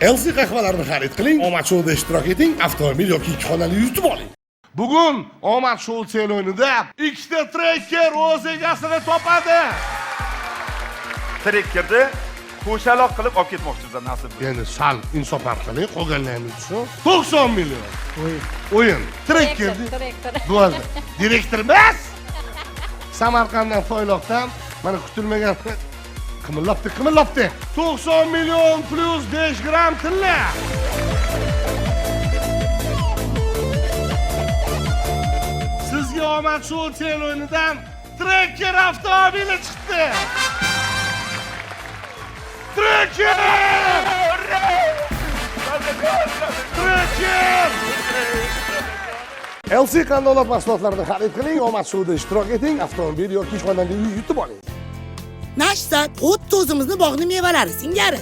LC qahvalarni xarid qiling, omad shouda ishtirok eting, avtomobil yoki ikki xonali uy yutib oling. Bugun omad shou sel o'yinida ikkita trekker o'z egasini topadi. Trekkerni qo'shaloq qilib olib ketmoqchimiz nasib. Endi sal insofar qiling, qolganlarimiz uchun 90 million. O'yin. Trekkerni bo'ldi. Direktor emas. Samarqanddan Toyloqdan mana kutilmagan qimillabdi. 90 million plus 5 gram tilla. Sizga omad shou sel o'yinidan trekker avtomobili chiqdi. Trekker! LC qandolat mahsulotlarini xarid qiling, omad shouda ishtirok eting, avtomobil yoki ikki xonali uy yutib oling. Nashsat, xuddi o'zimizni bog'ning mevalari singari.